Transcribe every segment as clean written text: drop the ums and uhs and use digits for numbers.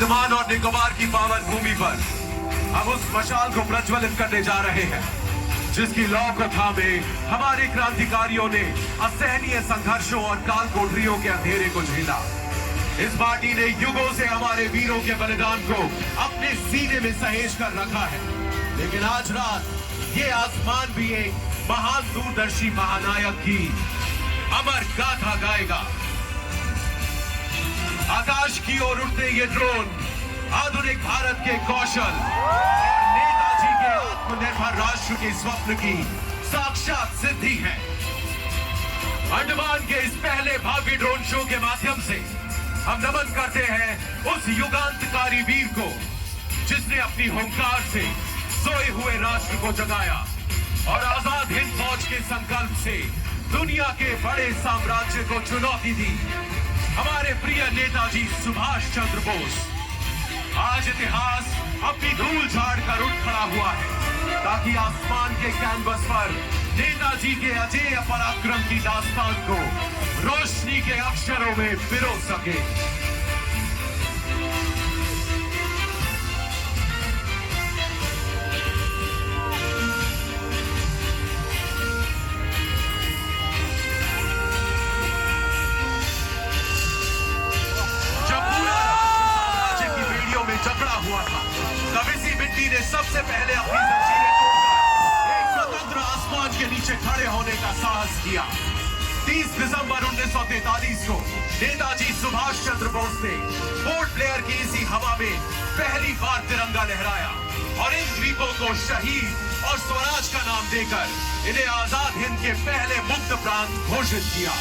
अंडमान और निकोबार की पावन भूमि पर हम उस मशाल को प्रज्वलित करने जा रहे हैं जिसकी लौ कथा में हमारे क्रांतिकारियों ने असहनीय संघर्षों और काल कोठरियों के अंधेरे को झेला। इस माटी ने युगों से हमारे वीरों के बलिदान को अपने सीने में सहेज कर रखा है, लेकिन आज रात ये आसमान भी एक महान दूरदर्शी महानायक की अमर गाथा गाएगा। आकाश की ओर उड़ते ये ड्रोन आधुनिक भारत के कौशल और नेताजी के आत्मनिर्भर राष्ट्र के स्वप्न की साक्षात सिद्धि है। अंडमान के इस पहले भव्य ड्रोन शो के माध्यम से हम नमन करते हैं उस युगांतकारी वीर को जिसने अपनी हुंकार से सोए हुए राष्ट्र को जगाया और आजाद हिंद फौज के संकल्प से दुनिया के बड़े साम्राज्य को चुनौती दी। हमारे प्रिय नेताजी सुभाष चंद्र बोस। आज इतिहास अपनी धूल झाड़ कर उठ खड़ा हुआ है ताकि आसमान के कैनवस पर नेताजी के अजेय पराक्रम की दास्तान को रोशनी के अक्षरों में पिरो सके। जकड़ा हुआ था तब इसी मिट्टी ने सबसे पहले अपनी जंजीरें तोड़कर एक स्वतंत्र आसमान के नीचे खड़े होने का साहस किया। 30 दिसंबर 1943 को नेताजी सुभाष चंद्र बोस ने पोर्ट ब्लेयर की इसी हवा में पहली बार तिरंगा लहराया और इन द्वीपों को शहीद और स्वराज का नाम देकर इन्हें आजाद हिंद के पहले मुक्त प्रांत घोषित किया।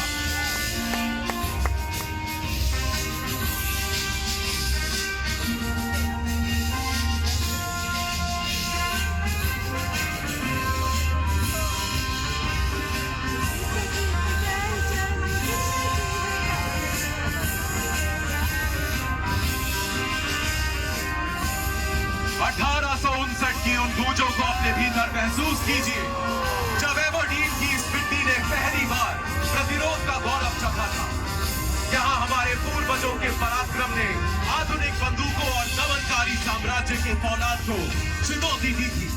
की उन गूंजों को अपने भीतर महसूस कीजिए जब एबरडीन की इस मिट्टी ने पहली बार प्रतिरोध का गौरव चखा था। यहाँ हमारे पूर्वजों के पराक्रम ने आधुनिक बंदूकों और दमनकारी साम्राज्य के फौलाद को चुनौती दी थी।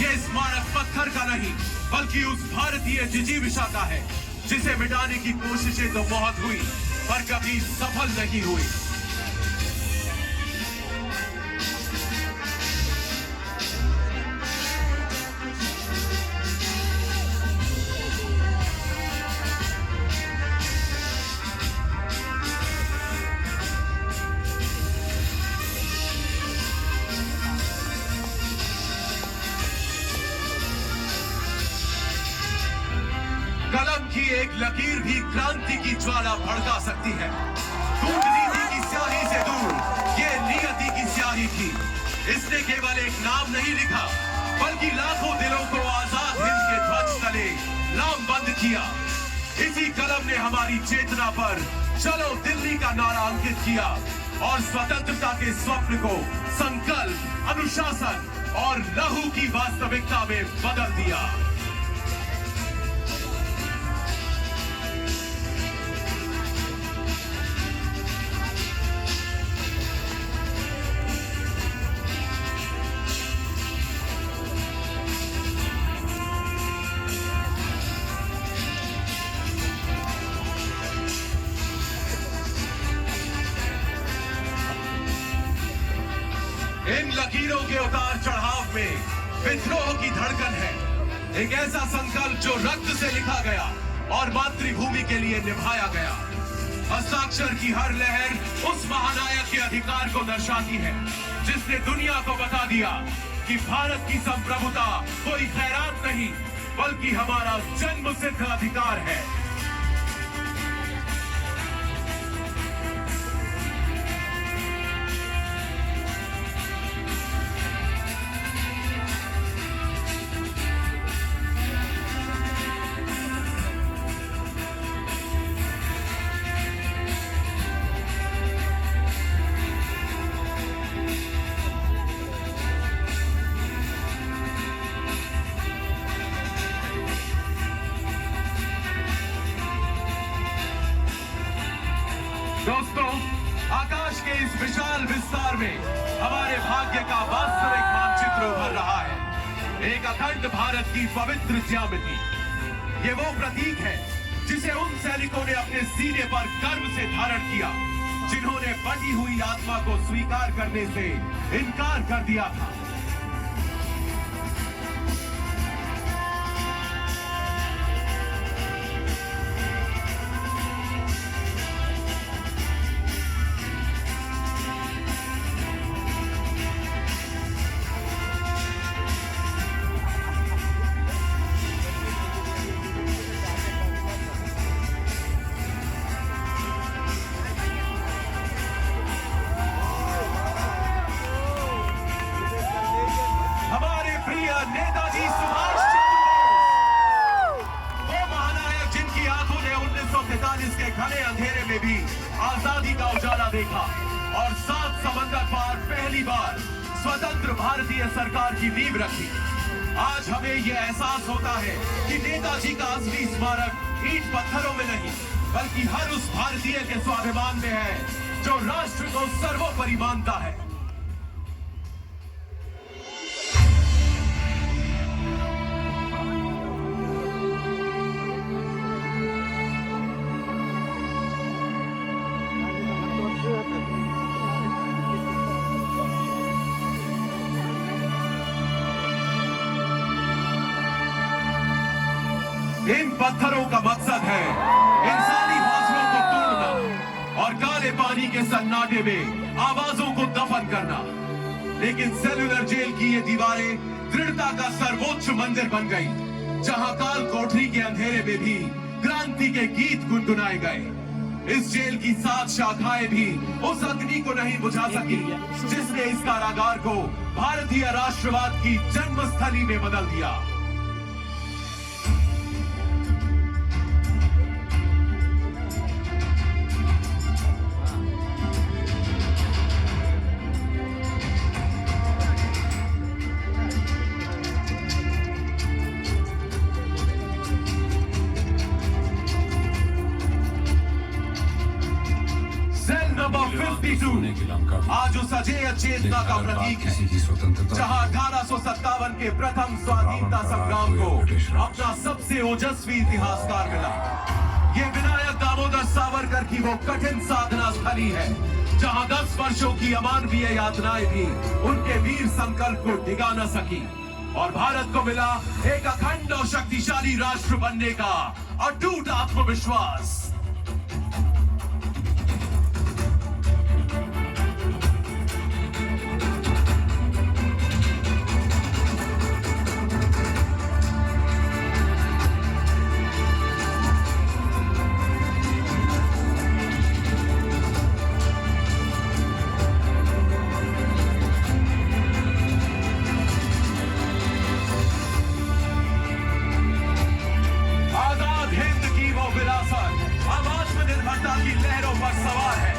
ये स्मारक पत्थर का नहीं बल्कि उस भारतीय जिजीविषा का है जिसे मिटाने की कोशिशें तो बहुत हुई पर कभी सफल नहीं हुई। कलम की एक लकीर भी क्रांति की ज्वाला भड़का सकती है। कूटनीति की स्याही से दूर ये नियति की स्याही थी। इसने केवल एक नाम नहीं लिखा बल्कि लाखों दिलों को आजाद हिंद के ध्वज तले लामबंद किया। इसी कलम ने हमारी चेतना पर चलो दिल्ली का नारा अंकित किया और स्वतंत्रता के स्वप्न को संकल्प, अनुशासन और लहू की वास्तविकता में बदल दिया। इन लकीरों के उतार चढ़ाव में विद्रोह की धड़कन है, एक ऐसा संकल्प जो रक्त से लिखा गया और मातृभूमि के लिए निभाया गया। हस्ताक्षर की हर लहर उस महानायक के अधिकार को दर्शाती है जिसने दुनिया को बता दिया कि भारत की संप्रभुता कोई खैरात नहीं बल्कि हमारा जन्मसिद्ध अधिकार है। में हमारे भाग्य का वास्तविक मानचित्र उभर रहा है। एक अखंड भारत की पवित्र ज्यामिति। ये वो प्रतीक है जिसे उन सैनिकों ने अपने सीने पर गर्व से धारण किया, जिन्होंने बटी हुई आत्मा को स्वीकार करने से इनकार कर दिया था। नेताजी सुभाष चंद्र बोस, वो महानायक जिनकी आंखों ने 1943 के घने अंधेरे में भी आजादी का उजाला देखा और 7 समंदर पार पहली बार स्वतंत्र भारतीय सरकार की नींव रखी। आज हमें यह एहसास होता है कि नेताजी का असली स्मारक ईंट पत्थरों में नहीं, बल्कि हर उस भारतीय के स्वाभिमान में है जो राष्ट्र को सर्वोपरि मानता है। इन पत्थरों का मकसद है इंसानी हौसलों को तोड़ना और काले पानी के सन्नाटे में आवाजों को दफन करना। लेकिन सेलुलर जेल की ये दीवारें दृढ़ता का सर्वोच्च मंदिर बन गई, जहां काल कोठरी के अंधेरे में भी क्रांति के गीत गुनगुनाए गए। इस जेल की 7 शाखाएं भी उस अग्नि को नहीं बुझा सकी जिसने इस कारागार को भारतीय राष्ट्रवाद की जन्मस्थली में बदल दिया। आज उस अजेय चेतना का प्रतीक है जहां 1857 के प्रथम स्वाधीनता संग्राम को अपना सबसे ओजस्वी इतिहासकार मिला। ये विनायक दामोदर सावरकर की वो कठिन साधना स्थली है जहां 10 वर्षों की अमानवीय यातनाएं भी उनके वीर संकल्प को डिगा न सकी और भारत को मिला एक अखंड और शक्तिशाली राष्ट्र बनने का अटूट आत्मविश्वास। की लहरों पर सवार है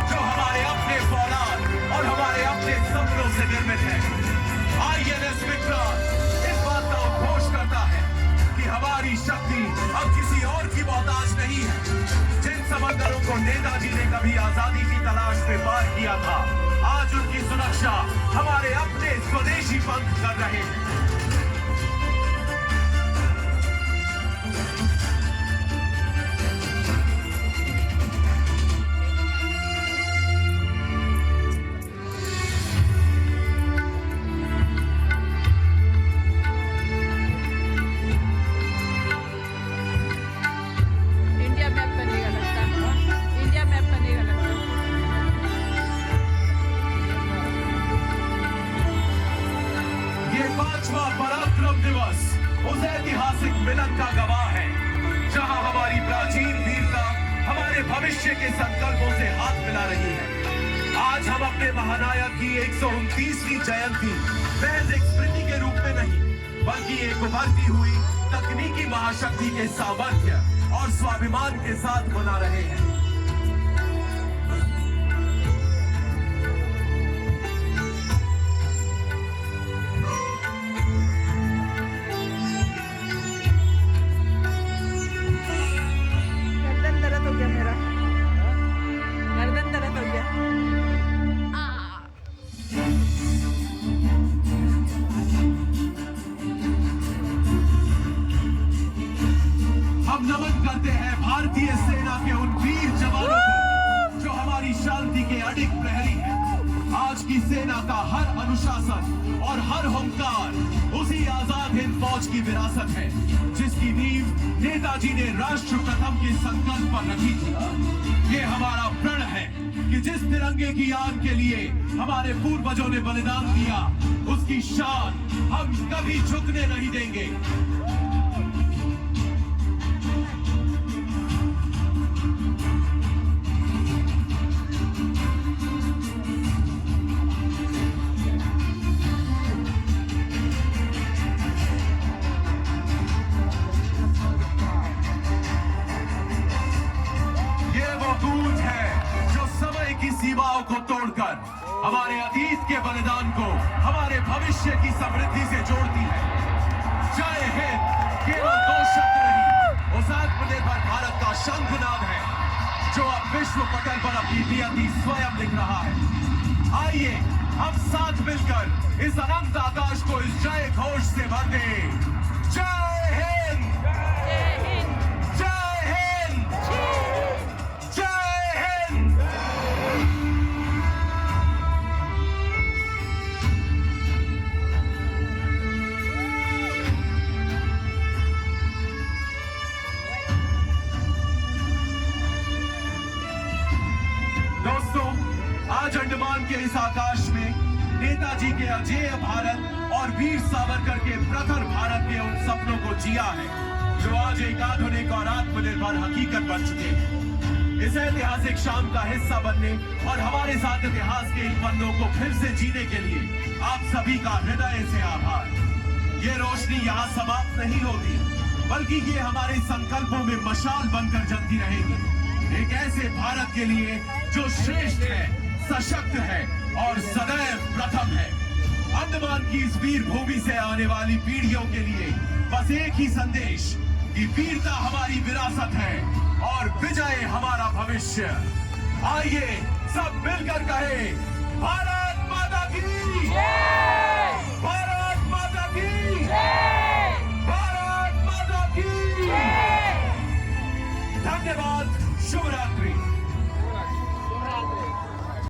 जो हमारे अपने फौलाद और हमारे अपने सपनों से निर्मित है। INS विक्रांत इस बात का उद्घोष करता है कि हमारी शक्ति अब किसी और की मोहताज नहीं है। जिन समंदरों को नेताजी ने कभी आजादी की तलाश में पार किया था, आज उनकी सुरक्षा हमारे अपने स्वदेशी पंख कर रहे हैं। पराक्रम दिवस उस ऐतिहासिक मिलन का गवाह है जहां हमारी प्राचीन वीरता हमारे भविष्य के संकल्पों से हाथ मिला रही है। आज हम अपने महानायक की 129वीं जयंती महज एक स्मृति के रूप में नहीं, बल्कि एक उभरती हुई तकनीकी महाशक्ति के सामर्थ्य और स्वाभिमान के साथ मना रहे हैं। आज की सेना का हर अनुशासन और हर होमकार उसी आजाद हिंद फौज की विरासत है, जिसकी नींव नेताजी ने राष्ट्र प्रथम के संकल्प पर रखी थी। ये हमारा प्रण है कि जिस तिरंगे की आन के लिए हमारे पूर्वजों ने बलिदान दिया, उसकी शान हम कभी झुकने नहीं देंगे। सीमाओं को तोड़कर हमारे अतीत के बलिदान को हमारे भविष्य की समृद्धि से जोड़ती है। जय हिंद केवल दो शब्द नहीं, उस आत्मनिर्भर भारत का शंखनाद है जो अब विश्व पटल पर अपनी नियति स्वयं लिख रहा है। आइए हम साथ मिलकर इस अनंत आकाश को इस जय घोष से भर दें। जय हिंद, जय हिंद, जय हिंद, जय हिंद। दोस्तों, आज अंडमान के इस आकाश में नेताजी के अजेय भारत और वीर सावरकर के प्रखर भारत के उन सपनों को जिया है जो आज एक आधुनिक और आत्मनिर्भर हकीकत बन चुके हैं। इस ऐतिहासिक शाम का हिस्सा बनने और हमारे साथ इतिहास के इन पन्नों को फिर से जीने के लिए आप सभी का हृदय से आभार। ये रोशनी यहाँ समाप्त नहीं होगी, बल्कि ये हमारे संकल्पों में मशाल बनकर जलती रहेगी, एक ऐसे भारत के लिए जो श्रेष्ठ है, सशक्त है और सदैव प्रथम है। अंडमान की इस वीर भूमि से आने वाली पीढ़ियों के लिए बस एक ही संदेश कि वीरता हमारी विरासत है और विजय हमारा भविष्य। आइए सब मिलकर कहें, भारत माता की जय।